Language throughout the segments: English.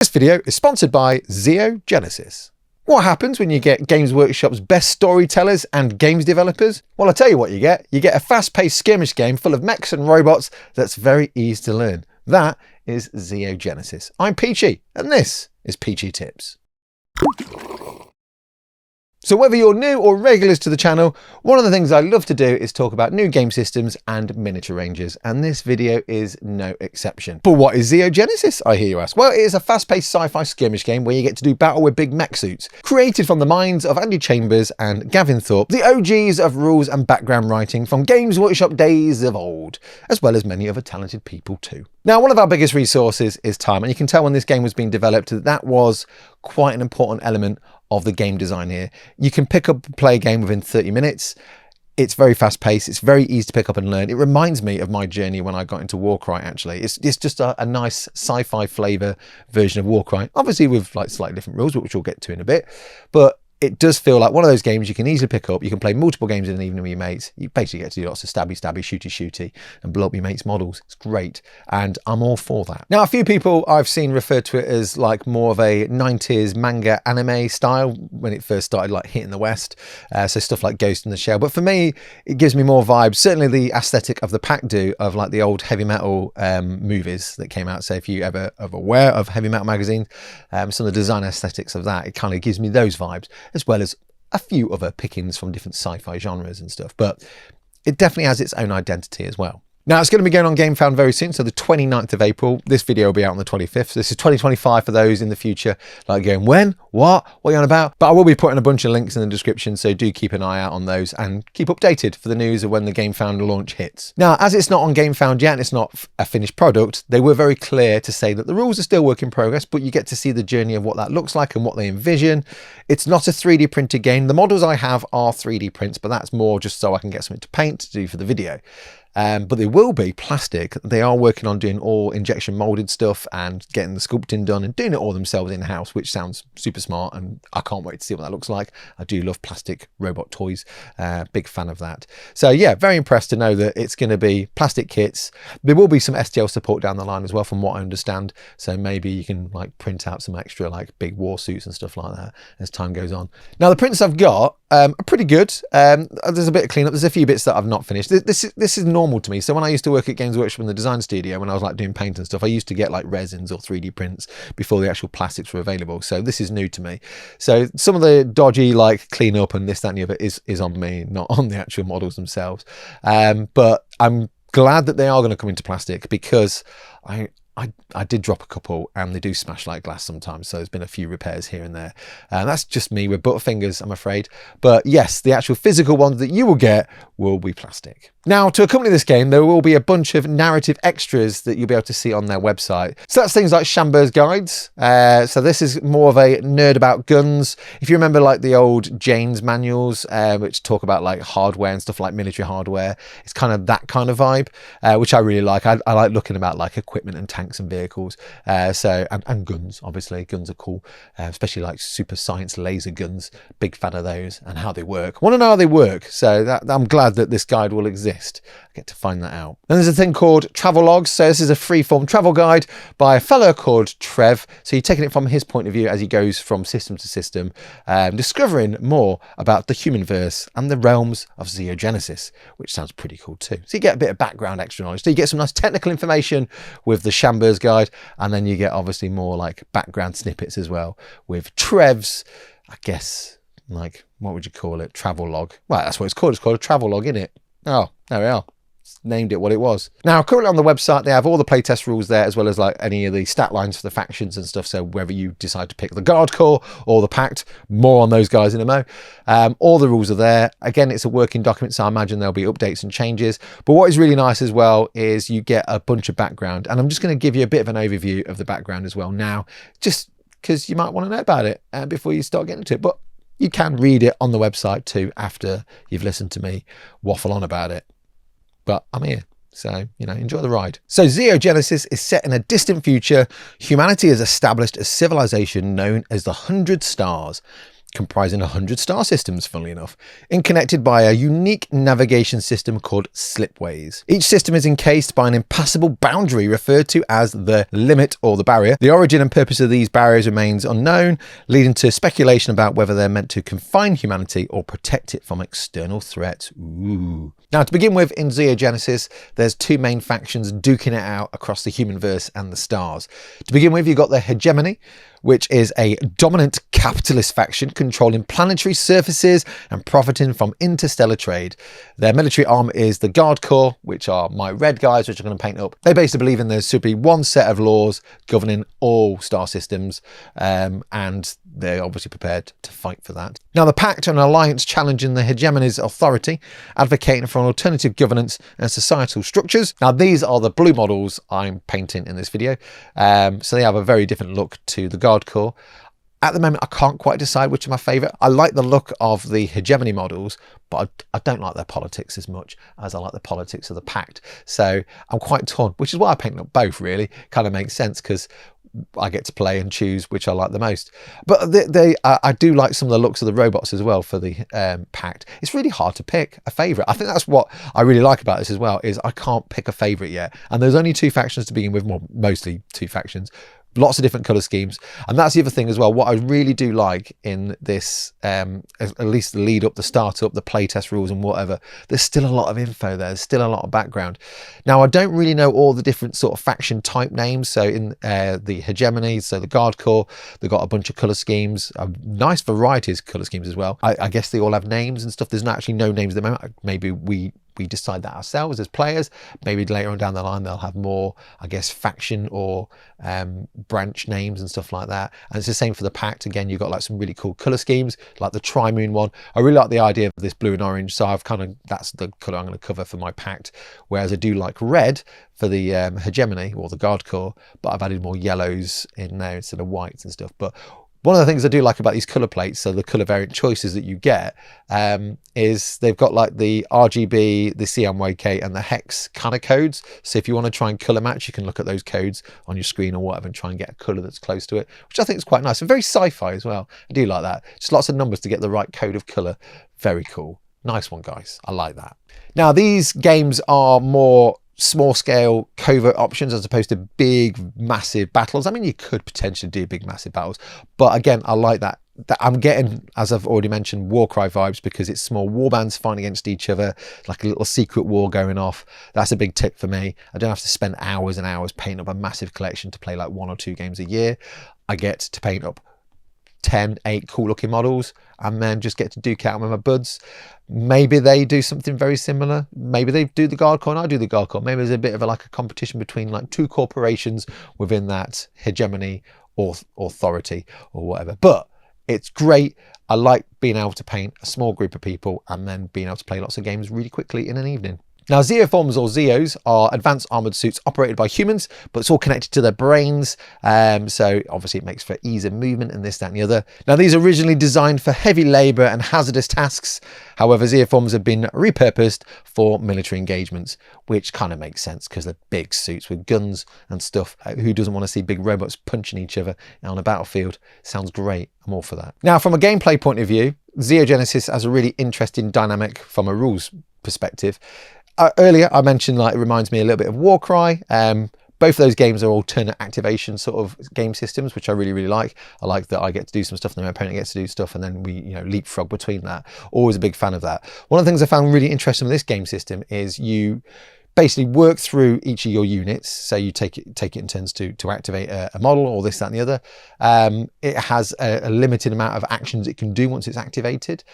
This video is sponsored by ZEO Genesis. What happens when you get Games Workshop's best storytellers and games developers? Well, I'll tell you what you get. You get a fast-paced skirmish game full of mechs and robots that's very easy to learn. That is ZEO Genesis. I'm Peachy, and this is Peachy Tips. So whether you're new or regulars to the channel, one of the things I love to do is talk about new game systems and miniature ranges, and this video is no exception. But what is ZEO Genesis, I hear you ask? Well, it is a fast-paced sci-fi skirmish game where you get to do battle with big mech suits, created from the minds of Andy Chambers and Gavin Thorpe, the OGs of rules and background writing from Games Workshop days of old, as well as many other talented people too. Now, one of our biggest resources is time, and you can tell when this game was being developed that was quite an important element of the game design here. You can pick up and play a game within 30 minutes. It's very fast paced. It's very easy to pick up and learn. It reminds me of my journey when I got into Warcry, actually. It's just a nice sci-fi flavor version of Warcry, obviously with like slightly different rules, which we'll get to in a bit. But it does feel like one of those games you can easily pick up. You can play multiple games in an evening with your mates. You basically get to do lots of stabby, shooty, and blow up your mates' models. It's great, and I'm all for that. Now, a few people I've seen refer to it as like more of a 90s manga anime style when it first started like hitting the West. So stuff like Ghost in the Shell. But for me, it gives me more vibes. Certainly the aesthetic of the PACT do of like the old heavy metal movies that came out. So if you ever aware of heavy metal magazine, some of the design aesthetics of that, it kind of gives me those vibes, as well as a few other pickings from different sci-fi genres and stuff. But it definitely has its own identity as well. Now, it's going to be going on GameFound very soon, so the 29th of April. This video will be out on the 25th. This is 2025 for those in the future, like going, when? What are you on about? But I will be putting a bunch of links in the description, so do keep an eye out on those and keep updated for the news of when the GameFound launch hits. Now, as it's not on GameFound yet, and it's not a finished product, they were very clear to say that the rules are still work in progress, but you get to see the journey of what that looks like and what they envision. It's not a 3D printed game. The models I have are 3D prints, but that's more just so I can get something to paint to do for the video. But they will be plastic. They are working on doing all injection molded stuff and getting the sculpting done and doing it all themselves in-house, which sounds super smart, and I can't wait to see what that looks like. I do love plastic robot toys, big fan of that. So yeah, very impressed to know that it's going to be plastic kits. There will be some STL support down the line as well, from what I understand, so maybe you can like print out some extra like big Warsuits and stuff like that as time goes on. Now, the prints I've got are pretty good. There's a bit of cleanup. There's a few bits that I've not finished. This is normal to me. So when I used to work at Games Workshop in the design studio, when I was like doing paint and stuff, I used to get like resins or 3D prints before the actual plastics were available. So this is new to me. So some of the dodgy like cleanup and this, that, and the other is on me, not on the actual models themselves. But I'm glad that they are going to come into plastic, because I did drop a couple and they do smash like glass sometimes, so there's been a few repairs here and there, and that's just me with butterfingers, I'm afraid. But yes, the actual physical ones that you will get will be plastic. Now, to accompany this game, there will be a bunch of narrative extras that you'll be able to see on their website. So that's things like Chambers guides. So this is more of a nerd about guns. If you remember like the old Jane's manuals, which talk about like hardware and stuff like military hardware, it's kind of that kind of vibe, which I really like. I like looking about like equipment and tanks and vehicles. And guns, obviously. Guns are cool, especially like super science laser guns. Big fan of those and how they work. Want to know how they work. So I'm glad that this guide will exist. I get to find that out. And there's a thing called travel logs. So this is a free-form travel guide by a fellow called Trev. So you're taking it from his point of view as he goes from system to system, discovering more about the human verse and the realms of ZEO Genesis, which sounds pretty cool too. So you get a bit of background extra knowledge. So you get some nice technical information with the Chambers guide, and then you get obviously more like background snippets as well with Trev's, I guess, like, what would you call it? Travel log. Well, that's what it's called. It's called a travel log, isn't it? Oh, there we are. Named it what it was. Now, currently on the website, they have all the playtest rules there, as well as like any of the stat lines for the factions and stuff. So whether you decide to pick the Guard Corps or the PACT, more on those guys in a mo. All the rules are there. Again, it's a working document, so I imagine there'll be updates and changes. But what is really nice as well is you get a bunch of background, and I'm just going to give you a bit of an overview of the background as well now, just because you might want to know about it before you start getting into it. But you can read it on the website too after you've listened to me waffle on about it. But I'm here, so, you know, enjoy the ride. So ZEO Genesis is set in a distant future. Humanity is established a civilization known as the 100 Stars. comprising 100 star systems, funnily enough, and connected by a unique navigation system called slipways. Each system is encased by an impassable boundary referred to as the limit or the barrier. The origin and purpose of these barriers remains unknown, leading to speculation about whether they're meant to confine humanity or protect it from external threats. Ooh. Now, to begin with, in ZEO Genesis, there's two main factions duking it out across the humanverse and the stars. To begin with, you've got the Hegemony, which is a dominant capitalist faction controlling planetary surfaces and profiting from interstellar trade. Their military arm is the Guard Corps, which are my red guys, which I'm going to paint up. They basically believe in there should be one set of laws governing all star systems, and they're obviously prepared to fight for that. Now, the Pact are an alliance challenging the Hegemony's authority, advocating for an alternative governance and societal structures. Now, these are the blue models I'm painting in this video. So they have a very different look to the Guard Corps. At the moment, I can't quite decide which are my favourite. I like the look of the Hegemony models, but I don't like their politics as much as I like the politics of the Pact. So I'm quite torn, which is why I painted up both, really. Kind of makes sense because I get to play and choose which I like the most. But I do like some of the looks of the robots as well for the Pact. It's really hard to pick a favourite. I think that's what I really like about this as well, is I can't pick a favourite yet. And there's only two factions to begin with, well, mostly two factions. Lots of different colour schemes. And that's the other thing as well. What I really do like in this, at least the lead up, the start up, the playtest rules and whatever, there's still a lot of info there. There's still a lot of background. Now, I don't really know all the different sort of faction type names. So in the Hegemony, so the Guard Corps, they've got a bunch of colour schemes, a nice variety of colour schemes as well. I guess they all have names and stuff. There's actually no names at the moment. Maybe we decide that ourselves as players. Maybe later on down the line they'll have more, I guess, faction or branch names and stuff like that. And it's the same for the Pact. Again, you've got like some really cool colour schemes, like the Tri-Moon one. I really like the idea of this blue and orange, so that's the colour I'm going to cover for my Pact. Whereas I do like red for the Hegemony or the Guard Corps, but I've added more yellows in there instead of whites and stuff. But one of the things I do like about these colour plates, so the colour variant choices that you get, is they've got like the RGB, the CMYK and the hex kind of codes. So if you want to try and colour match, you can look at those codes on your screen or whatever and try and get a colour that's close to it, which I think is quite nice and very sci-fi as well. I do like that. Just lots of numbers to get the right code of colour. Very cool. Nice one, guys. I like that. Now, these games are more small scale covert options as opposed to big massive battles. I mean, you could potentially do big massive battles, but again, I like that I'm getting, as I've already mentioned, Warcry vibes, because it's small warbands fighting against each other, like a little secret war going off. That's a big tip for me. I don't have to spend hours and hours painting up a massive collection to play like 1 or 2 games a year. I get to paint up 8 cool looking models and then just get to duke out with my buds. Maybe they do something very similar. Maybe they do the Guard Corps and I do the Guard Corps. Maybe there's a bit of like a competition between like 2 corporations within that Hegemony or authority or whatever. But it's great. I like being able to paint a small group of people and then being able to play lots of games really quickly in an evening. Now, Zeoforms or ZEOs are advanced armoured suits operated by humans, but it's all connected to their brains. So obviously it makes for ease of movement and this, that and the other. Now, these are originally designed for heavy labour and hazardous tasks. However, Zeoforms have been repurposed for military engagements, which kind of makes sense because they're big suits with guns and stuff. Who doesn't want to see big robots punching each other on a battlefield? Sounds great. I'm all for that. Now, from a gameplay point of view, ZEO Genesis has a really interesting dynamic from a rules perspective. Earlier, I mentioned like it reminds me a little bit of Warcry. Both of those games are alternate activation sort of game systems, which I really, really like. I like that I get to do some stuff and my opponent gets to do stuff and then we, leapfrog between that. Always a big fan of that. One of the things I found really interesting with this game system is you basically work through each of your units. So you take it in turns to activate a model or this, that and the other. It has a limited amount of actions it can do once it's activated.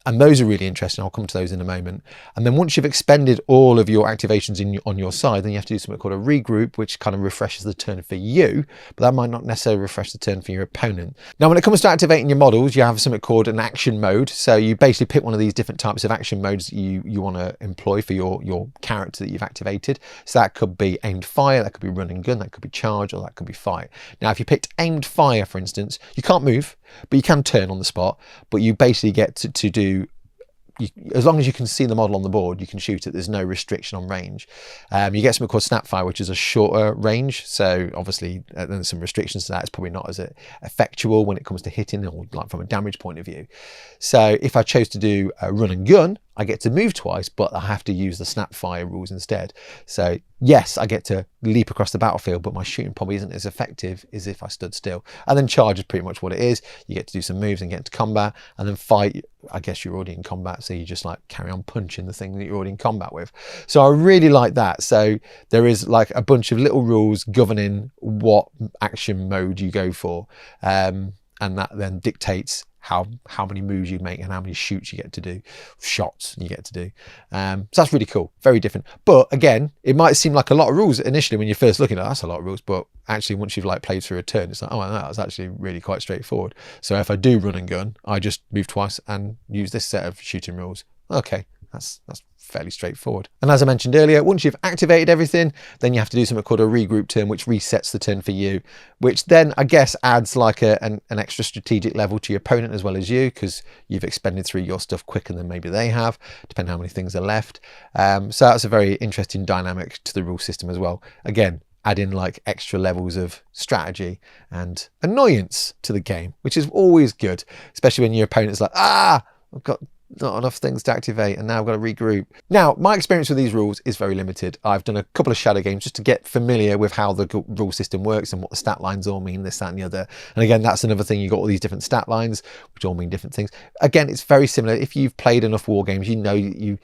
And those are really interesting. I'll come to those in a moment. And then once you've expended all of your activations on your side, then you have to do something called a regroup, which kind of refreshes the turn for you, but that might not necessarily refresh the turn for your opponent. Now, when it comes to activating your models, you have something called an action mode. So you basically pick one of these different types of action modes you want to employ for your character that you've activated. So that could be aimed fire, that could be run and gun, that could be charge, or that could be fight. Now, if you picked aimed fire, for instance, you can't move, but you can turn on the spot, but you basically get to do as long as you can see the model on the board, you can shoot it. There's no restriction on range. You get something called snapfire, which is a shorter range. So obviously there's some restrictions to that. It's probably not as effectual when it comes to hitting, or like from a damage point of view. So if I chose to do a run and gun, I get to move twice, but I have to use the snapfire rules instead. So yes, I get to leap across the battlefield, but my shooting probably isn't as effective as if I stood still. And then charge is pretty much what it is. You get to do some moves and get into combat, and then fight. I guess you're already in combat, so you just like carry on punching the thing that you're already in combat with. So I really like that. So there is like a bunch of little rules governing what action mode you go for. And that then dictates how many moves you make and how many shots you get to do. So that's really cool, very different. But again, it might seem like a lot of rules initially when you're first looking at that's a lot of rules, but actually once you've like played through a turn, it's like, oh no, that's actually really quite straightforward. So if I do run and gun, I just move twice and use this set of shooting rules. Okay, that's fairly straightforward. And as I mentioned earlier, once you've activated everything, then you have to do something called a regroup turn, which resets the turn for you, which then I guess adds like an extra strategic level to your opponent as well as you, because you've expended through your stuff quicker than maybe they have, depending on how many things are left. So that's a very interesting dynamic to the rule system as well. Again, adding like extra levels of strategy and annoyance to the game, which is always good, especially when your opponent's like, I've got not enough things to activate and now I've got to regroup. Now, my experience with these rules is very limited. I've done a couple of shadow games just to get familiar with how the rule system works and what the stat lines all mean, this, that and the other. And again, that's another thing. You've got all these different stat lines, which all mean different things. Again, it's very similar. If you've played enough war games, you know you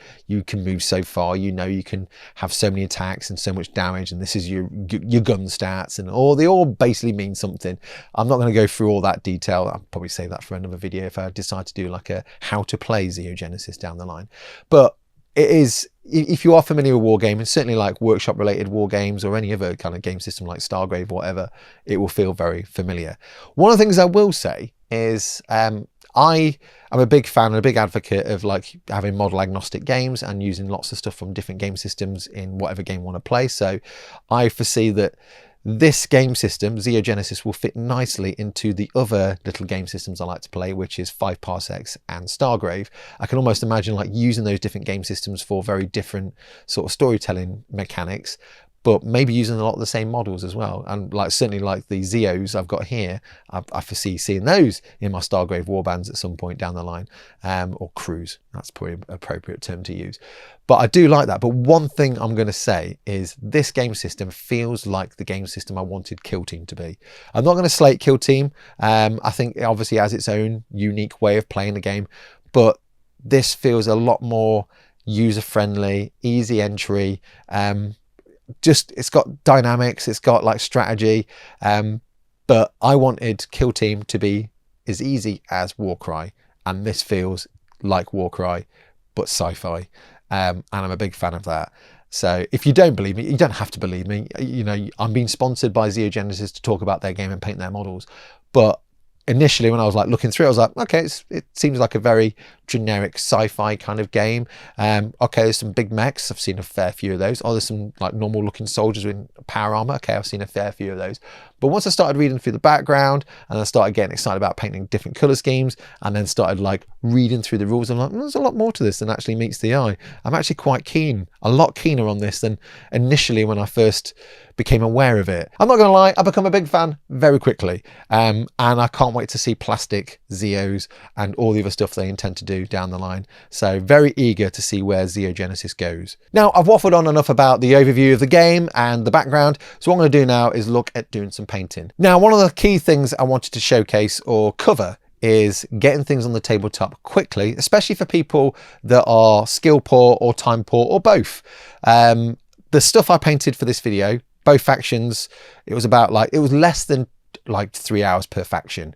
can move so far. You know you can have so many attacks and so much damage, and this is your gun stats, and they all basically mean something. I'm not going to go through all that detail. I'll probably save that for another video if I decide to do like a how to play ZEO Genesis down the line. But it is, if you are familiar with wargaming, certainly like workshop related war games or any other kind of game system like Stargrave, whatever, it will feel very familiar. One of the things I will say is I am a big fan and a big advocate of like having model agnostic games and using lots of stuff from different game systems in whatever game you want to play. So I foresee that this game system, ZEO Genesis, will fit nicely into the other little game systems I like to play, which is 5 Parsecs and Stargrave. I can almost imagine like using those different game systems for very different sort of storytelling mechanics, but maybe using a lot of the same models as well. And like certainly like the ZEOs I've got here, I foresee seeing those in my Stargrave warbands at some point down the line, or crews. That's probably an appropriate term to use. But I do like that. But one thing I'm going to say is this game system feels like the game system I wanted Kill Team to be. I'm not going to slate Kill Team. I think it obviously has its own unique way of playing the game, but this feels a lot more user-friendly, easy entry. Just it's got dynamics, it's got like strategy, but I wanted Kill Team to be as easy as Warcry, and this feels like Warcry but sci-fi, and I'm a big fan of that. So if you don't believe me, you don't have to believe me. You know, I'm being sponsored by ZEO Genesis to talk about their game and paint their models, but initially when I was like looking through it, I was like, okay, it seems like a very generic sci-fi kind of game. Okay, there's some big mechs. I've seen a fair few of those. There's some like normal looking soldiers in power armor. Okay, I've seen a fair few of those. But once I started reading through the background and I started getting excited about painting different color schemes and then started like reading through the rules, I'm like, there's a lot more to this than actually meets the eye. I'm actually quite keen, a lot keener on this than initially when I first became aware of it. I'm not gonna lie, I've become a big fan very quickly, and I can't wait to see plastic ZEOs and all the other stuff they intend to do down the line. So very eager to see where ZEO Genesis goes. Now, I've waffled on enough about the overview of the game and the background, so what I'm going to do now is look at doing some painting. Now, one of the key things I wanted to showcase or cover is getting things on the tabletop quickly, especially for people that are skill poor or time poor or both. The stuff I painted for this video, both factions, it was less than like 3 hours per faction.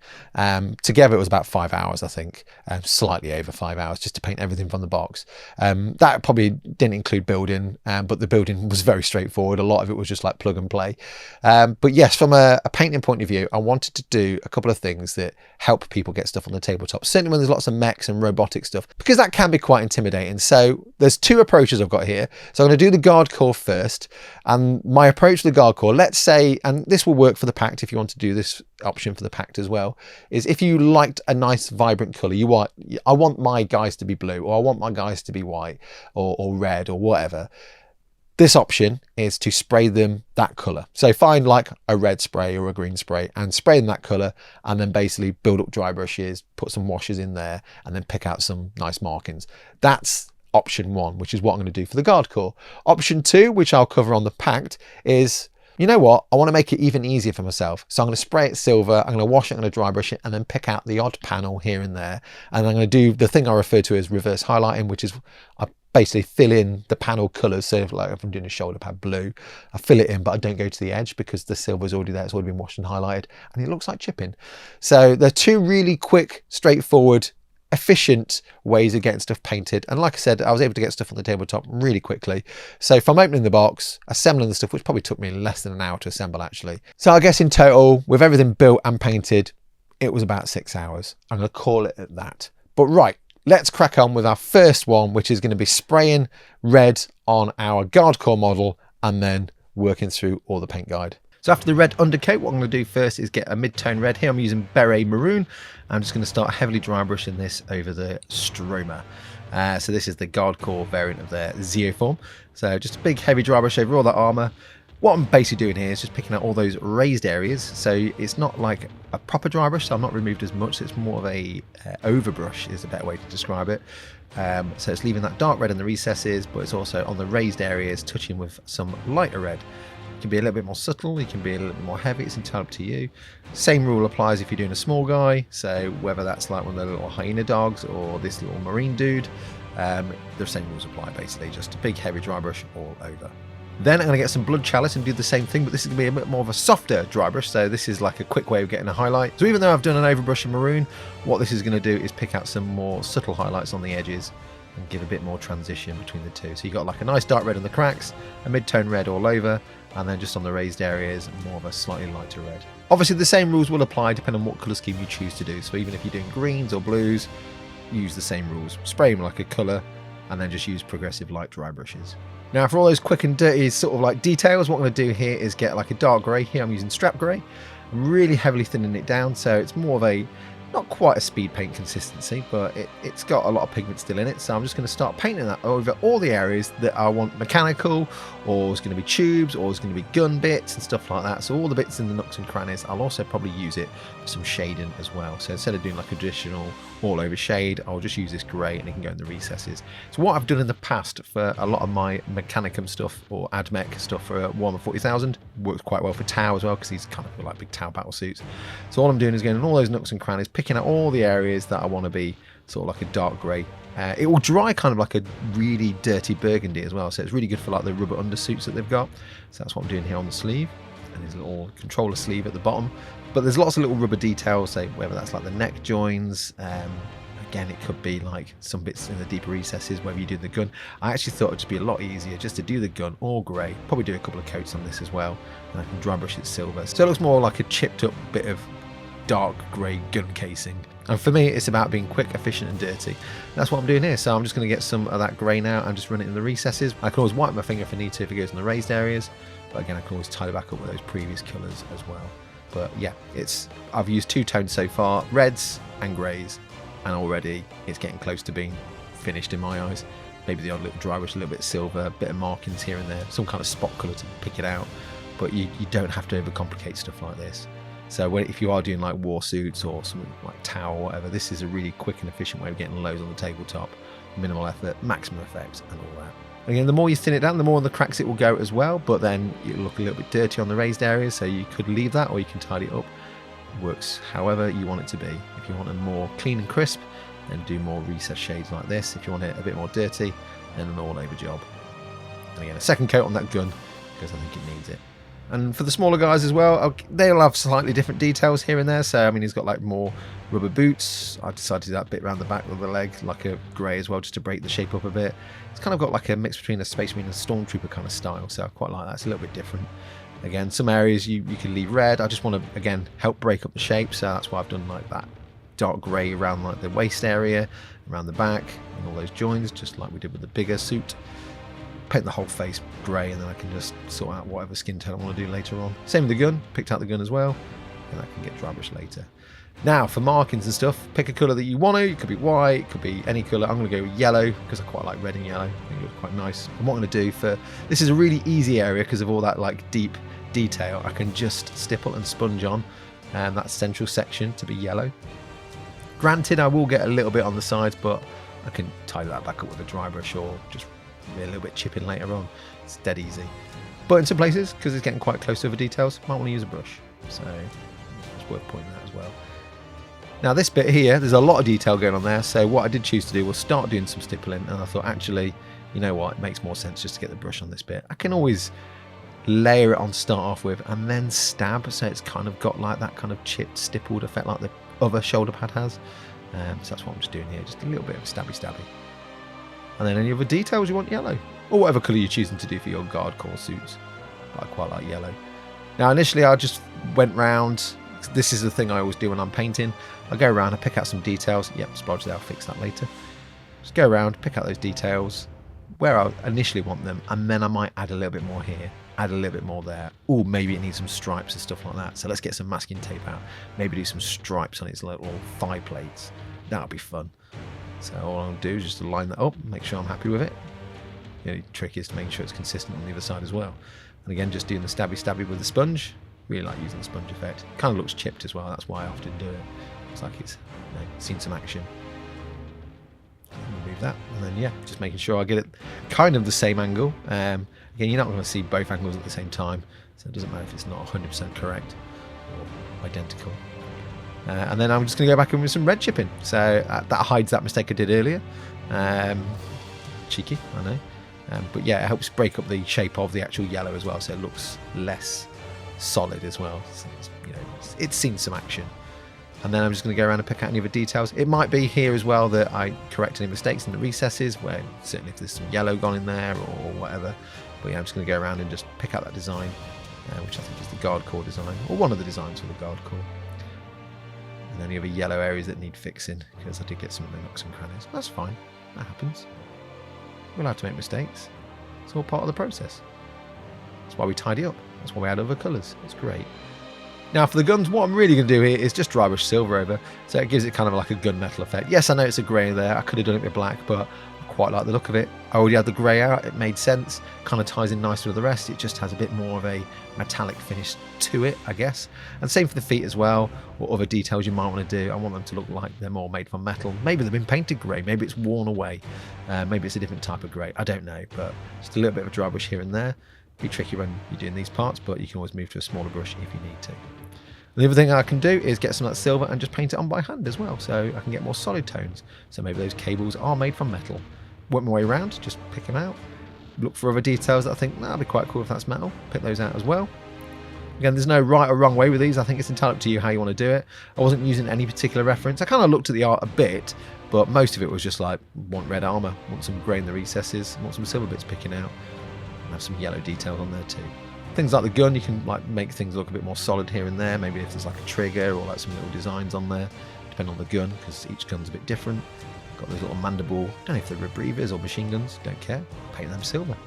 Together it was about 5 hours, I think, slightly over 5 hours just to paint everything from the box. That probably didn't include building, but the building was very straightforward. A lot of it was just like plug and play. But yes, from a painting point of view, I wanted to do a couple of things that help people get stuff on the tabletop, certainly when there's lots of mechs and robotic stuff, because that can be quite intimidating. So there's two approaches I've got here. So I'm going to do the Guard Corps first, and my approach to the Guard Corps, let's say, and this will work for the PACT if you want to do this this option for the PACT as well, is if you liked a nice vibrant colour, I want my guys to be blue, or I want my guys to be white or red or whatever. This option is to spray them that colour. So find like a red spray or a green spray and spray them that colour, and then basically build up dry brushes, put some washes in there, and then pick out some nice markings. That's option 1, which is what I'm going to do for the Guard Corps. Option 2, which I'll cover on the PACT, is, you know what, I want to make it even easier for myself. So I'm going to spray it silver, I'm going to wash it, I'm going to dry brush it, and then pick out the odd panel here and there. And I'm going to do the thing I refer to as reverse highlighting, which is I basically fill in the panel colours. So if I'm doing a shoulder pad blue, I fill it in, but I don't go to the edge because the silver's already there. It's already been washed and highlighted, and it looks like chipping. So they're 2 really quick, straightforward, efficient ways of getting stuff painted. And like I said, I was able to get stuff on the tabletop really quickly. So from opening the box, assembling the stuff, which probably took me less than an hour to assemble actually. So I guess in total, with everything built and painted, it was about 6 hours. I'm going to call it at that. But right, let's crack on with our first one, which is going to be spraying red on our Guard Corps model and then working through all the paint guide. So after the red undercoat, what I'm going to do first is get a mid-tone red. Here I'm using Beret Maroon. I'm just going to start heavily dry brushing this over the Stroma. So this is the Guard Corps variant of their ZEO form. So just a big heavy dry brush over all that armour. What I'm basically doing here is just picking out all those raised areas. So it's not like a proper dry brush, so I'm not removed as much. It's more of a overbrush is a better way to describe it. So it's leaving that dark red in the recesses, but it's also on the raised areas, touching with some lighter red. You can be a little bit more subtle, you can be a little bit more heavy, it's entirely up to you. Same rule applies if you're doing a small guy, so whether that's like one of the little hyena dogs or this little marine dude, the same rules apply basically, just a big heavy dry brush all over. Then I'm going to get some blood chalice and do the same thing, but this is going to be a bit more of a softer dry brush, so this is like a quick way of getting a highlight. So even though I've done an overbrush in maroon, what this is going to do is pick out some more subtle highlights on the edges and give a bit more transition between the two. So you've got like a nice dark red on the cracks, a mid-tone red all over, and then just on the raised areas, more of a slightly lighter red. Obviously the same rules will apply depending on what colour scheme you choose to do. So even if you're doing greens or blues, use the same rules. Spray them like a colour, and then just use progressive light dry brushes. Now for all those quick and dirty sort of like details, what I'm going to do here is get like a dark grey. Here I'm using strap grey. I'm really heavily thinning it down, so it's more of a, not quite a speed paint consistency, but it's got a lot of pigment still in it. So I'm just going to start painting that over all the areas that I want mechanical, or it's going to be tubes, or it's going to be gun bits and stuff like that. So all the bits in the nooks and crannies, I'll also probably use it for some shading as well. So instead of doing like a traditional all over shade, I'll just use this grey and it can go in the recesses. So what I've done in the past for a lot of my Mechanicum stuff or AdMech stuff for Warhammer 40,000 works quite well for Tau as well, because these kind of like big Tau battle suits. So all I'm doing is going in all those nooks and crannies, picking out all the areas that I want to be sort of like a dark grey. It will dry kind of like a really dirty burgundy as well, so it's really good for like the rubber undersuits that they've got. So that's what I'm doing here on the sleeve, and there's a little controller sleeve at the bottom. But there's lots of little rubber details, so whether that's like the neck joins, again it could be like some bits in the deeper recesses, whether you do the gun. I actually thought it'd just be a lot easier just to do the gun all grey, probably do a couple of coats on this as well, and I can dry brush it silver. So it looks more like a chipped up bit of dark grey gun casing. And for me it's about being quick, efficient and dirty. That's what I'm doing here. So I'm just going to get some of that grey now and just run it in the recesses. I can always wipe my finger if I need to, if it goes in the raised areas, but again I can always tidy back up with those previous colours as well. But yeah, I've used 2 tones so far, reds and greys, and already it's getting close to being finished in my eyes. Maybe the odd little dry brush, a little bit of silver, a bit of markings here and there, some kind of spot colour to pick it out, but you don't have to overcomplicate stuff like this. So if you are doing like Warsuits or something like Tau or whatever, this is a really quick and efficient way of getting loads on the tabletop, minimal effort, maximum effect and all that. Again, the more you thin it down, the more on the cracks it will go as well, but then it'll look a little bit dirty on the raised areas, so you could leave that or you can tidy it up. It works however you want it to be. If you want it more clean and crisp, then do more recessed shades like this. If you want it a bit more dirty, then an all-over job. And again, a second coat on that gun, because I think it needs it. And for the smaller guys as well, they'll have slightly different details here and there. So, I mean, he's got like more rubber boots. I decided to do that bit around the back of the leg, like a grey as well, just to break the shape up a bit. It's kind of got like a mix between a Space Marine and Stormtrooper kind of style. So I quite like that. It's a little bit different. Again, some areas you can leave red. I just want to, again, help break up the shape. So that's why I've done like that dark grey around like the waist area, around the back, and all those joins, just like we did with the bigger suit. Paint the whole face grey, and then I can just sort out whatever skin tone I want to do later on. Same with the gun, picked out the gun as well. and that can get dry brush later. Now for markings and stuff, pick a colour that you want to. It could be white, it could be any colour. I'm going to go with yellow because I quite like red and yellow. I think it looks quite nice. And what I'm going to do for this is a really easy area because of all that like deep detail. I can just stipple and sponge on that central section to be yellow. Granted, I will get a little bit on the sides, but I can tidy that back up with a dry brush or just a little bit chipping later on. It's dead easy. But in some places, because it's getting quite close to the details, might want to use a brush. So it's worth pointing that as well. Now this bit here, there's a lot of detail going on there, so what I did choose to do was start doing some stippling, and I thought actually, you know what, it makes more sense just to get the brush on this bit. I can always layer it on to start off with and then stab, so it's kind of got like that kind of chipped, stippled effect like the other shoulder pad has. So that's what I'm just doing here, just a little bit of stabby. And then any other details you want yellow, or whatever colour you're choosing to do for your guard corps suits. But I quite like yellow. Now initially I just went round. This is the thing I always do when I'm painting. I go around, I pick out some details. Yep, splodge there, I'll fix that later. Just go around, pick out those details where I initially want them, and then I might add a little bit more here, add a little bit more there. Or maybe it needs some stripes and stuff like that. So let's get some masking tape out. Maybe do some stripes on its little thigh plates. That'll be fun. So all I'll do is just to line that up, make sure I'm happy with it. The only trick is to make sure it's consistent on the other side as well. And again, just doing the stabby with the sponge. Really like using the sponge effect. Kind of looks chipped as well, that's why I often do it. Looks like it's seen some action. Remove that, and then yeah, just making sure I get it kind of the same angle. Again, you're not going to see both angles at the same time, so it doesn't matter if it's not 100% correct or identical. And then I'm just going to go back in with some red chipping. So that hides that mistake I did earlier. Cheeky, I know. But yeah, it helps break up the shape of the actual yellow as well, so it looks less solid as well. So it's seen some action. And then I'm just going to go around and pick out any other details. It might be here as well that I correct any mistakes in the recesses, where certainly if there's some yellow gone in there or whatever. But yeah, I'm just going to go around and just pick out that design, which I think is the guard corps design, or one of the designs for the guard corps. And any other yellow areas that need fixing, because I did get some of the nooks and crannies. That's fine, that happens. We're allowed to make mistakes. It's all part of the process. That's why we tidy up. That's why we add other colours. It's great. Now for the guns, what I'm really going to do here is just dry brush silver over, so it gives it kind of like a gunmetal effect. Yes, I know it's a grey there. I could have done it with black, but I quite like the look of it. I already had the grey out. It made sense. Kind of ties in nicely with the rest. It just has a bit more of a metallic finish to it, I guess. And same for the feet as well, or other details you might want to do. I want them to look like they're more made from metal. Maybe they've been painted grey. Maybe it's worn away. Maybe it's a different type of grey. I don't know, but just a little bit of a dry brush here and there. Be tricky when you're doing these parts, but you can always move to a smaller brush if you need to. The other thing I can do is get some of that silver and just paint it on by hand as well, so I can get more solid tones. So maybe those cables are made from metal. Work my way around, just pick them out. Look for other details that I think that'd be quite cool if that's metal. Pick those out as well. Again, there's no right or wrong way with these. I think it's entirely up to you how you want to do it. I wasn't using any particular reference. I kind of looked at the art a bit, but most of it was just like, want red armour, want some grey in the recesses, want some silver bits picking out, and have some yellow details on there too. Things like the gun, you can like make things look a bit more solid here and there. Maybe if there's like a trigger or like some little designs on there, depending on the gun, because each gun's a bit different. Got those little mandible, don't know if they're rebreathers or machine guns, don't care. Paint them silver.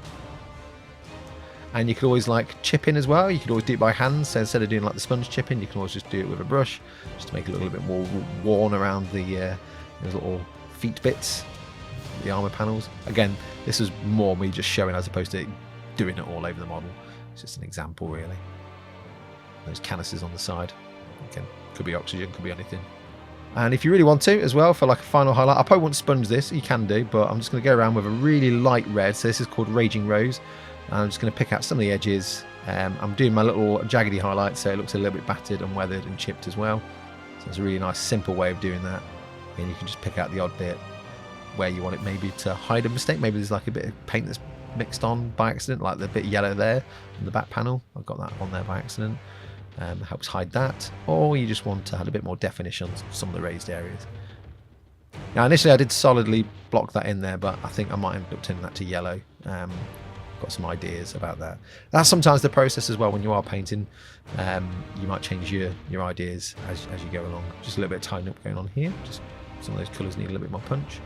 And you could always like chip in as well. You could always do it by hand. So instead of doing like the sponge chipping, you can always just do it with a brush, just to make it look a little bit more worn around the those little feet bits, the armor panels. Again, this was more me just showing as opposed to doing it all over the model. It's just an example, really. Those canisters on the side. Again, could be oxygen, could be anything. And if you really want to, as well, for like a final highlight, I probably won't sponge this. You can do, but I'm just going to go around with a really light red. So this is called Raging Rose. And I'm just going to pick out some of the edges. I'm doing my little jaggedy highlight, so it looks a little bit battered and weathered and chipped as well. So it's a really nice, simple way of doing that. And you can just pick out the odd bit where you want it maybe to hide a mistake. Maybe there's like a bit of paint that's mixed on by accident, like the bit yellow there in the back panel. I've got that on there by accident. Helps hide that. Or you just want to add a bit more definition on some of the raised areas. Now initially I did solidly block that in there, but I think I might end up turning that to yellow. Got some ideas about that. That's sometimes the process as well when you are painting. You might change your ideas as you go along. Just a little bit of tidying up going on here. Just some of those colours need a little bit more punch.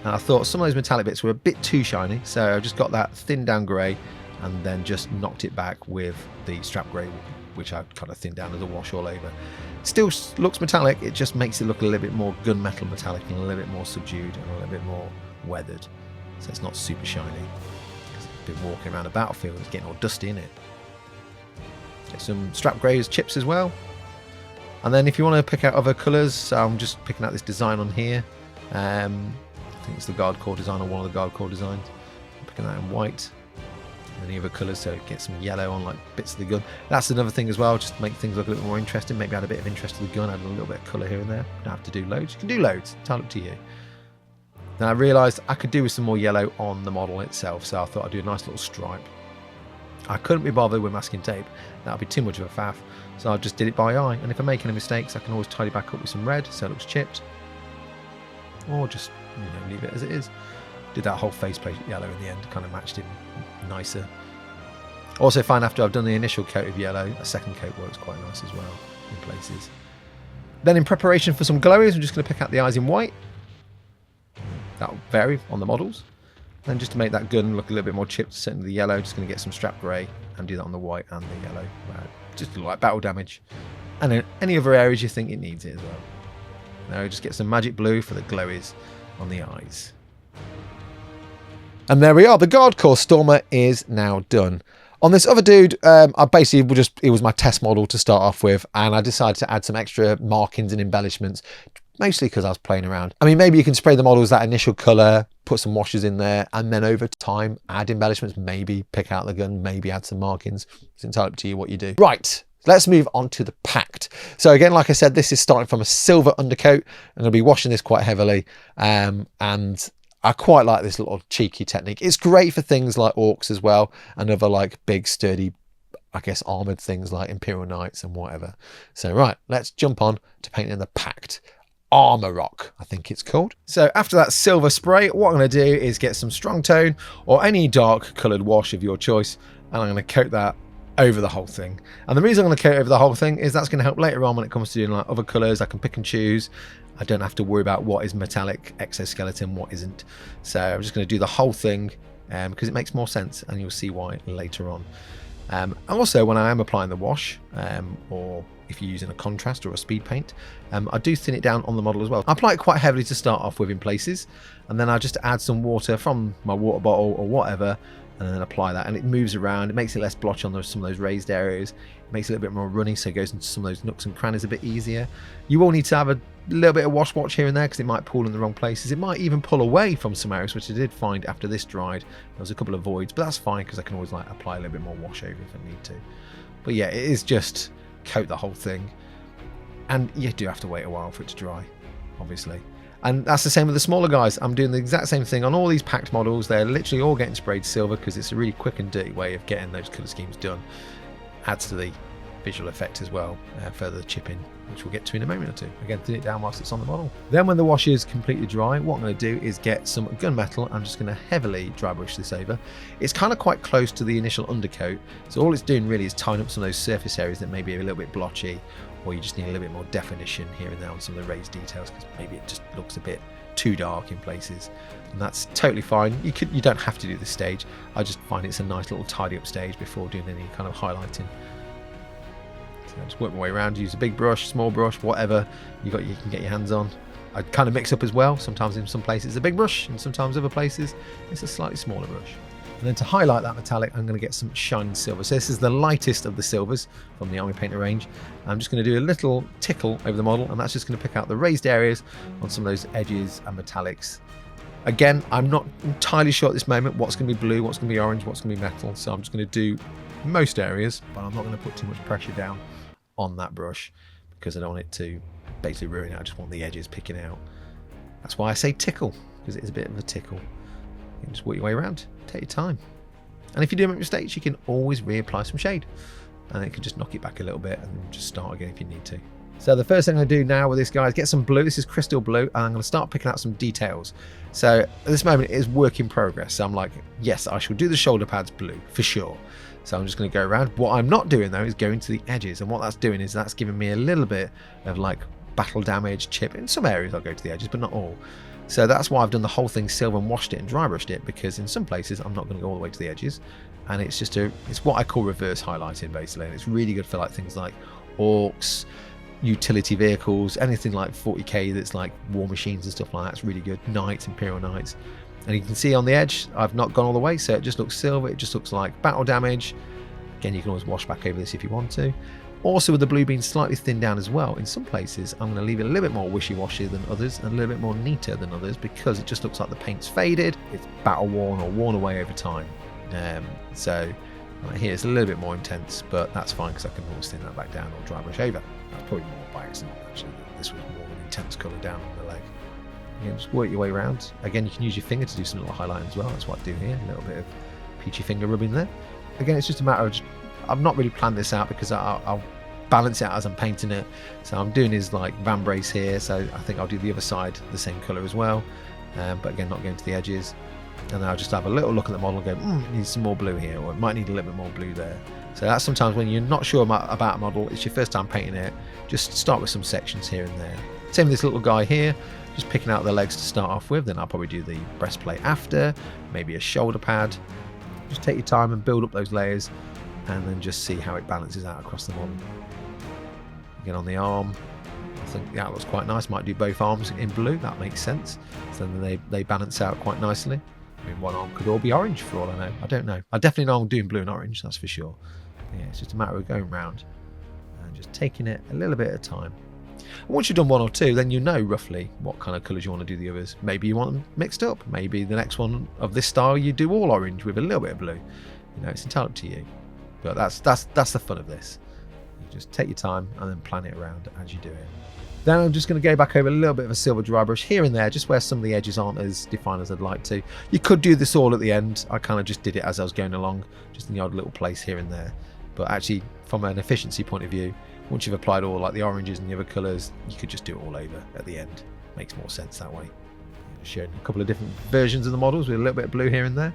And I thought some of those metallic bits were a bit too shiny, so I just got that thinned down grey and then just knocked it back with the strap grey which I kind of thinned down as a wash all over. Still looks metallic, it just makes it look a little bit more gunmetal metallic and a little bit more subdued and a little bit more weathered. So it's not super shiny. It's been walking around a battlefield, it's getting all dusty in it. Get some strap greys chips as well. And then if you want to pick out other colours, so I'm just picking out this design on here. I think it's the guard core design or one of the guard core designs. I'm picking that in white. And any other colours, so get some yellow on like bits of the gun. That's another thing as well, just to make things look a little more interesting. Maybe add a bit of interest to the gun, add a little bit of colour here and there. You don't have to do loads. You can do loads, it's entirely up to you. Now I realised I could do with some more yellow on the model itself, so I thought I'd do a nice little stripe. I couldn't be bothered with masking tape, that would be too much of a faff, so I just did it by eye, and if I make any mistakes I can always tidy back up with some red so it looks chipped, or just leave it as it is. Did that whole faceplate yellow in the end, kind of matched it nicer. Also find after I've done the initial coat of yellow, a second coat works quite nice as well in places. Then in preparation for some glowies, I'm just going to pick out the eyes in white. That'll vary on the models. Then just to make that gun look a little bit more chipped, set into the yellow, just going to get some strap grey and do that on the white and the yellow. Just to look like battle damage. And in any other areas you think it needs it as well. Now just get some magic blue for the glowies on the eyes. And there we are, the guard core Stormer is now done. On this other dude, I basically it was my test model to start off with, and I decided to add some extra markings and embellishments, mostly because I was playing around. I mean, maybe you can spray the models that initial colour, put some washes in there, and then over time add embellishments, maybe pick out the gun, maybe add some markings. It's entirely up to you what you do. Right, let's move on to the PACT. So again, like I said, this is starting from a silver undercoat. I'm going to be washing this quite heavily, and I quite like this little cheeky technique. It's great for things like orcs as well, and other like big sturdy, I guess, armoured things like Imperial Knights and whatever. So right, let's jump on to painting the PACT. AMAROQ, I think it's called. So after that silver spray, what I'm going to do is get some strong tone or any dark coloured wash of your choice, and I'm going to coat that over the whole thing. And the reason I'm going to coat over the whole thing is that's going to help later on when it comes to doing like other colours. I can pick and choose. I don't have to worry about what is metallic exoskeleton, what isn't. So I'm just going to do the whole thing because it makes more sense, and you'll see why later on. And also when I am applying the wash, or if you're using a contrast or a speed paint, I do thin it down on the model as well. I apply it quite heavily to start off with in places, and then I just add some water from my water bottle or whatever, and then apply that, and it moves around. It makes it less blotchy on some of those raised areas. It makes it a little bit more runny, so it goes into some of those nooks and crannies a bit easier. You will need to have a little bit of wash here and there because it might pull in the wrong places. It might even pull away from some areas, which I did find after this dried. There was a couple of voids, but that's fine because I can always like apply a little bit more wash over if I need to. But yeah, it is just coat the whole thing, and you do have to wait a while for it to dry, obviously. And that's the same with the smaller guys. I'm doing the exact same thing on all these PACT models. They're literally all getting sprayed silver because it's a really quick and dirty way of getting those colour schemes done. Adds to the visual effect as well, further chipping, which we'll get to in a moment or two. Again, thin it down whilst it's on the model. Then when the wash is completely dry, what I'm going to do is get some gunmetal. I'm just going to heavily dry brush this over. It's kind of quite close to the initial undercoat, so all it's doing really is tying up some of those surface areas that may be a little bit blotchy, or you just need a little bit more definition here and there on some of the raised details because maybe it just looks a bit too dark in places, and that's totally fine. You don't have to do this stage. I just find it's a nice little tidy up stage before doing any kind of highlighting. So I just work my way around, use a big brush, small brush, whatever you can get your hands on. I kind of mix up as well. Sometimes in some places it's a big brush, and sometimes other places it's a slightly smaller brush. And then to highlight that metallic, I'm going to get some shining silver. So this is the lightest of the silvers from the Army Painter range. I'm just going to do a little tickle over the model, and that's just going to pick out the raised areas on some of those edges and metallics. Again, I'm not entirely sure at this moment what's going to be blue, what's going to be orange, what's going to be metal. So I'm just going to do most areas, but I'm not going to put too much pressure down on that brush because I don't want it to basically ruin it. I just want the edges picking out. That's why I say tickle, because it is a bit of a tickle. You can just work your way around, take your time. And if you do make mistakes, you can always reapply some shade, and it can just knock it back a little bit and just start again if you need to. So the first thing I do now with this guy is get some blue. This is crystal blue, and I'm going to start picking out some details. So at this moment it is work in progress. So I'm like, yes, I shall do the shoulder pads blue for sure. So I'm just going to go around. What I'm not doing though is going to the edges, and what that's doing is that's giving me a little bit of like battle damage, chip. In some areas I'll go to the edges, but not all. So that's why I've done the whole thing silver and washed it and dry brushed it, because in some places I'm not going to go all the way to the edges, and it's what I call reverse highlighting basically, and it's really good for like things like orcs, utility vehicles, anything like 40k that's like war machines and stuff like that. It's really good. Knights, Imperial Knights. And you can see on the edge I've not gone all the way, so it just looks silver. It just looks like battle damage. Again, you can always wash back over this if you want to. Also, with the blue being slightly thinned down as well, in some places I'm going to leave it a little bit more wishy-washy than others and a little bit more neater than others, because it just looks like the paint's faded, it's battle worn or worn away over time. So right here it's a little bit more intense, but that's fine because I can always thin that back down or dry brush over. That's probably more by accident actually. This was more of an intense colour down on the leg. Again, just work your way around. Again, you can use your finger to do some little highlighting as well. That's what I do here. A little bit of peachy finger rubbing there. Again, it's just a matter of I've not really planned this out because I'll balance it out as I'm painting it. So I'm doing his like van brace here. So I think I'll do the other side the same colour as well. But again, not going to the edges. And then I'll just have a little look at the model and go, it needs some more blue here, or it might need a little bit more blue there. So that's sometimes when you're not sure about a model, it's your first time painting it, just start with some sections here and there. Same with this little guy here, just picking out the legs to start off with, then I'll probably do the breastplate after, maybe a shoulder pad. Just take your time and build up those layers, and then just see how it balances out across the model. Again, on the arm, I think that looks quite nice. Might do both arms in blue, that makes sense. So then they balance out quite nicely. I mean, one arm could all be orange for all I know. I don't know. I definitely know I'm doing blue and orange, that's for sure. Yeah, it's just a matter of going around and just taking it a little bit at a time. And once you've done one or two, then you know roughly what kind of colours you want to do the others. Maybe you want them mixed up. Maybe the next one of this style you do all orange with a little bit of blue. You know, it's entirely up to you. But that's the fun of this. You just take your time and then plan it around as you do it. Then I'm just going to go back over a little bit of a silver dry brush here and there, just where some of the edges aren't as defined as I'd like to. You could do this all at the end. I kind of just did it as I was going along, just in the odd little place here and there. But actually, from an efficiency point of view, once you've applied all like the oranges and the other colours, you could just do it all over at the end. Makes more sense that way. Showing a couple of different versions of the models with a little bit of blue here and there.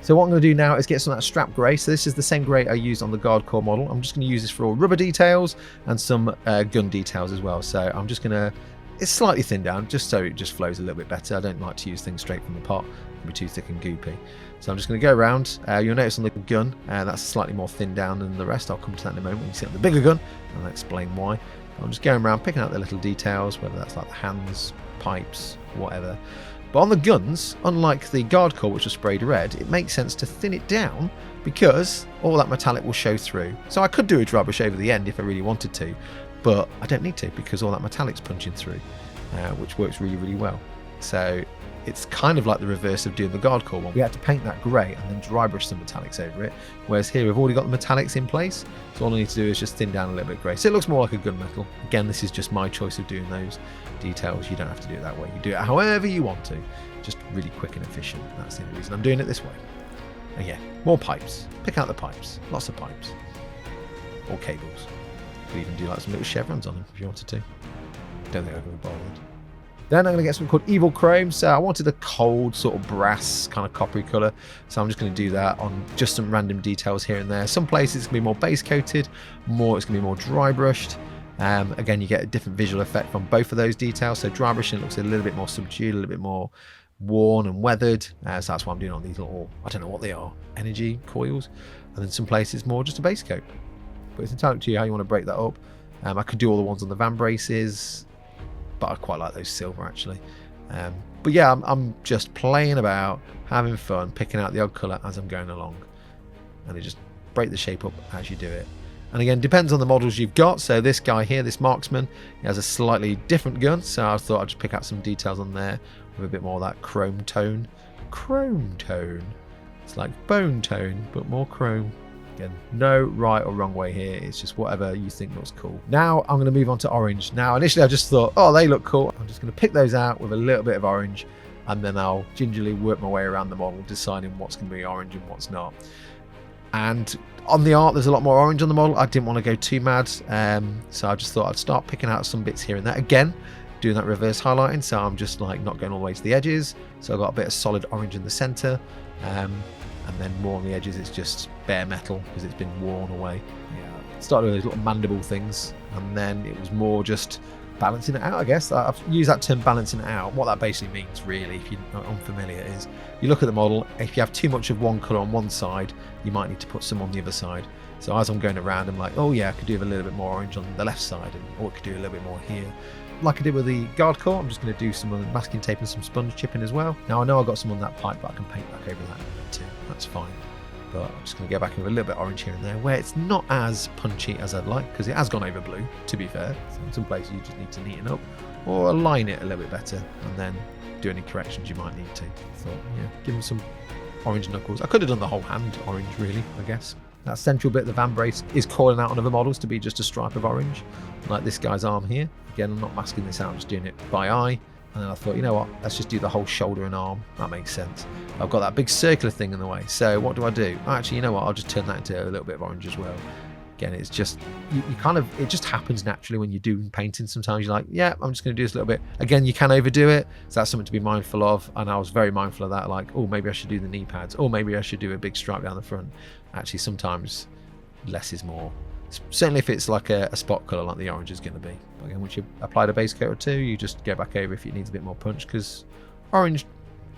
So what I'm going to do now is get some of that strap grey. So this is the same grey I used on the guard core model. I'm just going to use this for all rubber details and some gun details as well. So I'm just going to, it's slightly thinned down just so it just flows a little bit better. I don't like to use things straight from the pot. It can be too thick and goopy. So I'm just going to go around. You'll notice on the gun, that's slightly more thinned down than the rest. I'll come to that in a moment when you see it on the bigger gun, and I'll explain why. I'm just going around picking out the little details, whether that's like the hands, pipes, whatever. But on the guns, unlike the guard core which was sprayed red, it makes sense to thin it down because all that metallic will show through. So I could do a dry brush over the end if I really wanted to, but I don't need to because all that metallic's punching through, which works really, really well. So it's kind of like the reverse of doing the guard core one. We had to paint that grey and then dry brush some metallics over it, whereas here we've already got the metallics in place, so all I need to do is just thin down a little bit grey. So it looks more like a gunmetal. Again, this is just my choice of doing those details. You don't have to do it that way. You do it however you want to. Just really quick and efficient. That's the only reason I'm doing it this way. And yeah, more pipes. Pick out the pipes. Lots of pipes. Or cables. You could even do like some little chevrons on them if you wanted to. Don't think I'm going to bother. Then I'm going to get something called Evil Chrome. So I wanted a cold sort of brass kind of coppery colour. So I'm just going to do that on just some random details here and there. Some places it's going to be more base coated. More it's going to be more dry brushed. Again, you get a different visual effect from both of those details. So dry brushing looks a little bit more subdued, a little bit more worn and weathered. So that's what I'm doing on these little, I don't know what they are, energy coils. And then some places more just a base coat. But it's entirely up to you how you want to break that up. I could do all the ones on the van braces, but I quite like those silver actually. But yeah, I'm just playing about, having fun, picking out the odd colour as I'm going along. And you just break the shape up as you do it. And again, depends on the models you've got. So this guy here, this marksman, he has a slightly different gun. So I thought I'd just pick out some details on there with a bit more of that chrome tone. Chrome tone. It's like bone tone, but more chrome. Again, no right or wrong way here. It's just whatever you think looks cool. Now I'm going to move on to orange. Now, initially I just thought, oh, they look cool. I'm just going to pick those out with a little bit of orange. And then I'll gingerly work my way around the model, deciding what's going to be orange and what's not. And on the art, there's a lot more orange on the model. I didn't want to go too mad. So I just thought I'd start picking out some bits here and there. Again, doing that reverse highlighting. So I'm just like not going all the way to the edges. So I've got a bit of solid orange in the center. And then more on the edges, it's just bare metal because it's been worn away. Yeah. Started with those little mandible things. And then it was more just balancing it out, I guess. I've used that term balancing it out. What that basically means, really, if you're not unfamiliar, is you look at the model. If you have too much of one colour on one side, you might need to put some on the other side. So as I'm going around, I'm like, oh yeah, I could do a little bit more orange on the left side, or I could do a little bit more here. Like I did with the guard core, I'm just going to do some masking tape and some sponge chipping as well. Now I know I've got some on that pipe, but I can paint back over that too. That's fine. But I'm just going to go back in with a little bit orange here and there, where it's not as punchy as I'd like, because it has gone over blue, to be fair. So in some places you just need to neaten up, or align it a little bit better, and then do any corrections you might need to. So yeah, give them some orange knuckles. I could have done the whole hand orange, really, I guess. That central bit of the van brace is calling out on other models to be just a stripe of orange, like this guy's arm here. Again, I'm not masking this out, I'm just doing it by eye. And then I thought, you know what, let's just do the whole shoulder and arm. That makes sense. I've got that big circular thing in the way. So what do? Actually, you know what, I'll just turn that into a little bit of orange as well. Again, it's just, you kind of, it just happens naturally when you're doing painting. Sometimes you're like, yeah, I'm just going to do this a little bit. Again, you can overdo it. So that's something to be mindful of. And I was very mindful of that. Like, oh, maybe I should do the knee pads. Or maybe I should do a big stripe down the front. Actually, sometimes less is more. Certainly if it's like a spot colour like the orange is going to be. But again, once you apply a base coat or two, you just go back over if it needs a bit more punch, because orange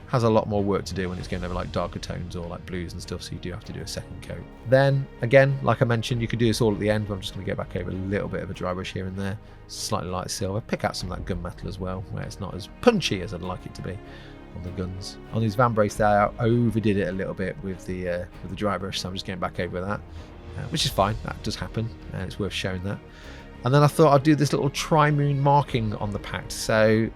has a lot more work to do when it's going over like darker tones or like blues and stuff, so you do have to do a second coat. Then again, like I mentioned, you could do this all at the end, but I'm just going to go back over a little bit of a dry brush here and there, slightly light silver, pick out some of that gunmetal as well, where it's not as punchy as I'd like it to be on the guns. On these van brace there, I overdid it a little bit with the dry brush, so I'm just going back over that. Which is fine, that does happen, and it's worth showing that. And then I thought I'd do this little tri-moon marking on the PACT. So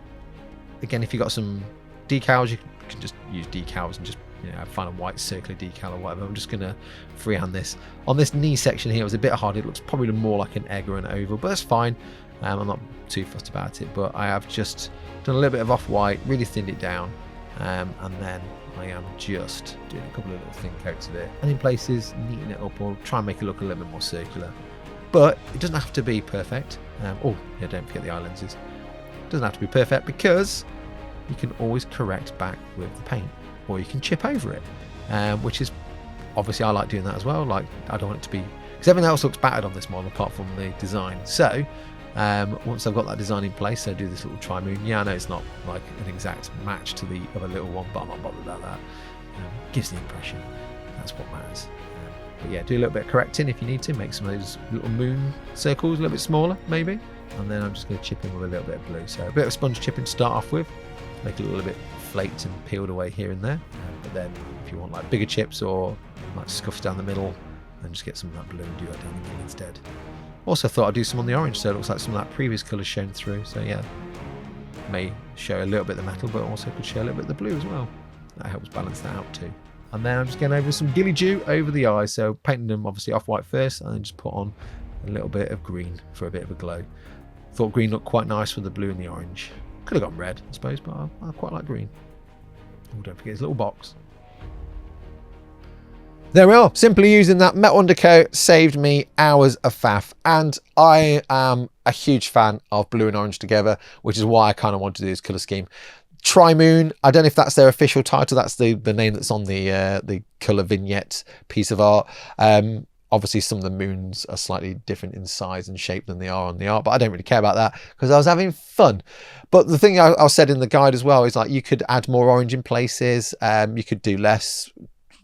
again, if you've got some decals, you can just use decals and just, you know, find a white circular decal or whatever. I'm just going to freehand this. On this knee section here, it was a bit hard. It looks probably more like an egg or an oval, but that's fine. I'm not too fussed about it, but I have just done a little bit of off-white, really thinned it down, and then I am just doing a couple of little thin coats of it, and in places neaten it up or try and make it look a little bit more circular. But it doesn't have to be perfect. Oh yeah, don't forget the eye lenses. It doesn't have to be perfect, because you can always correct back with the paint, or you can chip over it, which is obviously, I like doing that as well. Like, I don't want it to be, because everything else looks battered on this model apart from the design. So once I've got that design in place, I do this little tri-moon. Yeah, I know it's not like an exact match to the other little one, but I'm not bothered about that. Gives the impression. That's what matters. But yeah, do a little bit of correcting if you need to. Make some of those little moon circles a little bit smaller, maybe. And then I'm just going to chip in with a little bit of blue. So a bit of sponge chipping to start off with. Make it a little bit flaked and peeled away here and there. But then if you want like bigger chips or like scuffs down the middle, then just get some of that blue and do that down the middle instead. Also thought I'd do some on the orange, so it looks like some of that previous colour shown through. So yeah, may show a little bit of the metal, but also could show a little bit of the blue as well. That helps balance that out too. And then I'm just going over some Ghillie Dew over the eyes. So painting them obviously off-white first, and then just put on a little bit of green for a bit of a glow. Thought green looked quite nice with the blue and the orange. Could have gone red, I suppose, but I quite like green. Oh, don't forget his little box. There we are. Simply using that metal undercoat saved me hours of faff, and I am a huge fan of blue and orange together, which is why I kind of want to do this colour scheme. Tri-Moon, I don't know if that's their official title. That's the name that's on the colour vignette piece of art. Obviously, some of the moons are slightly different in size and shape than they are on the art, but I don't really care about that because I was having fun. But the thing I said in the guide as well is, like, you could add more orange in places. You could do less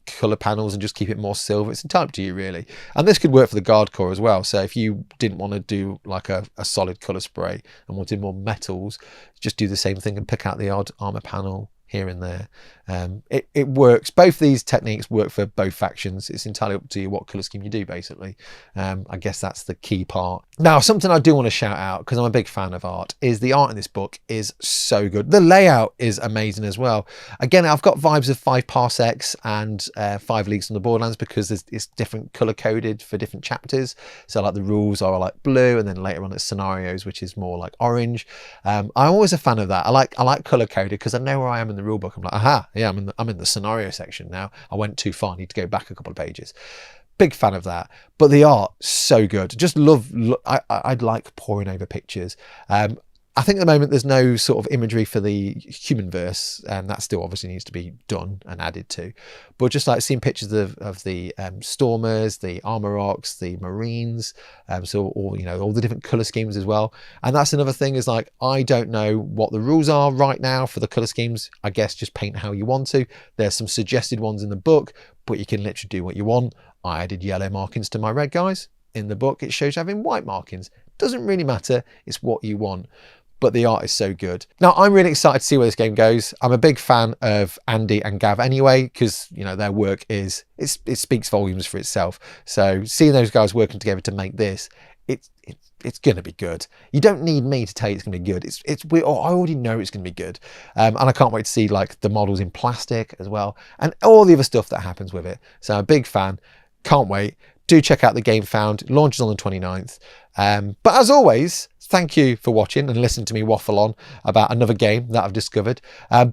colour panels and just keep it more silver. It's entirely up to you, really. And this could work for the guard core as well. So if you didn't want to do like a solid colour spray and wanted more metals, just do the same thing and pick out the odd armour panel here and there. It works. Both these techniques work for both factions. It's entirely up to you what colour scheme you do, basically. I guess that's the key part. Now, something I do want to shout out, because I'm a big fan of art, is the art in this book is so good. The layout is amazing as well. Again, I've got vibes of 5 Parsecs and 5 Leagues from the Borderlands, because it's different colour coded for different chapters. So like the rules are like blue, and then later on it's scenarios, which is more like orange. I'm always a fan of that. I like colour coded because I know where I am in the rule book. I'm like, aha, yeah, I'm in the scenario section now. I went too far. I need to go back a couple of pages. Big fan of that. But the art, so good. Just love. I'd like poring over pictures. I think at the moment there's no sort of imagery for the human verse, and that still obviously needs to be done and added to. But just like seeing pictures of the Stormers, the AMAROQs, the Marines, so all, you know, all the different colour schemes as well. And that's another thing, is like, I don't know what the rules are right now for the colour schemes. I guess just paint how you want to. There's some suggested ones in the book, but you can literally do what you want. I added yellow markings to my red guys. In the book, it shows you having white markings. Doesn't really matter. It's what you want. But the art is so good. Now, I'm really excited to see where this game goes. I'm a big fan of Andy and Gav anyway, because, you know, their work is, it speaks volumes for itself. So seeing those guys working together to make this, it's going to be good. You don't need me to tell you it's going to be good. I already know it's going to be good. And I can't wait to see like the models in plastic as well, and all the other stuff that happens with it. So I'm a big fan. Can't wait. Do check out the GameFound. Launches on the 29th. But as always, thank you for watching and listening to me waffle on about another game that I've discovered.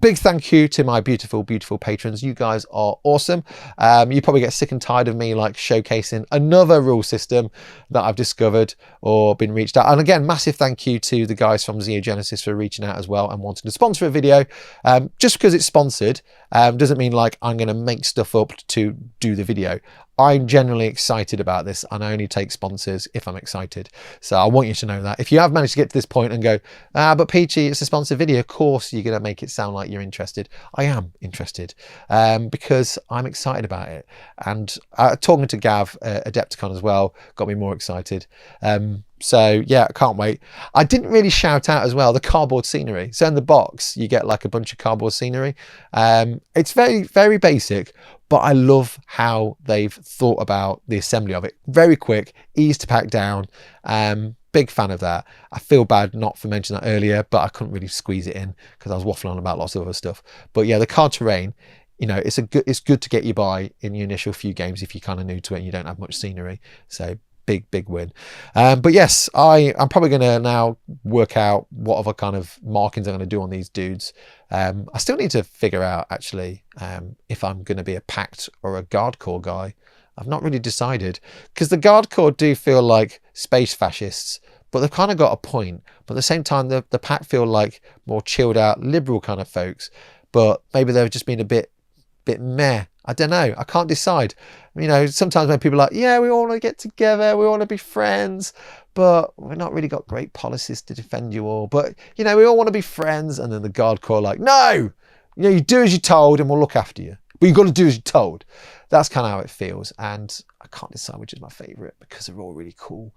Big thank you to my beautiful, beautiful patrons. You guys are awesome. You probably get sick and tired of me like showcasing another rule system that I've discovered or been reached out. And again, massive thank you to the guys from ZEO Genesis for reaching out as well and wanting to sponsor a video. Just because it's sponsored doesn't mean like I'm going to make stuff up to do the video. I'm generally excited about this, and I only take sponsors if I'm excited. So I want you to know that. If you have managed to get to this point and go, but Peachy, it's a sponsored video, of course you're going to make it sound like you're interested. I am interested because I'm excited about it. And talking to Gav, Adepticon as well, got me more excited. So yeah, I can't wait. I didn't really shout out as well the cardboard scenery. So in the box, you get like a bunch of cardboard scenery. It's very, very basic, but I love how they've thought about the assembly of it. Very quick, easy to pack down. Big fan of that. I feel bad not for mentioning that earlier, but I couldn't really squeeze it in because I was waffling on about lots of other stuff. But yeah, the card terrain, you know, it's good to get you by in your initial few games if you're kind of new to it and you don't have much scenery. So big win. But yes, I'm probably going to now work out what other kind of markings I'm going to do on these dudes. I still need to figure out actually if I'm going to be a PACT or a Guard Corps guy. I've not really decided, because the Guard Corps do feel like space fascists, but they've kind of got a point. But at the same time, the PACT feel like more chilled out, liberal kind of folks. But maybe they've just been a bit meh. I don't know. I can't decide. You know, sometimes when people are like, yeah, we all want to get together, we want to be friends, but we've not really got great policies to defend you all. But, you know, we all want to be friends. And then the Guard Corps are like, no, you know, you do as you're told and we'll look after you. But you've got to do as you're told. That's kind of how it feels. And I can't decide which is my favourite because they're all really cool.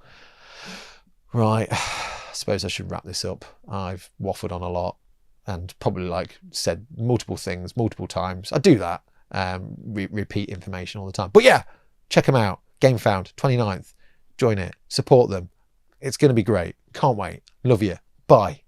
Right. I suppose I should wrap this up. I've waffled on a lot and probably like said multiple things multiple times. I do that. Repeat information all the time. But yeah, check them out. GameFound, 29th. Join it. Support them. It's going to be great. Can't wait. Love you. Bye.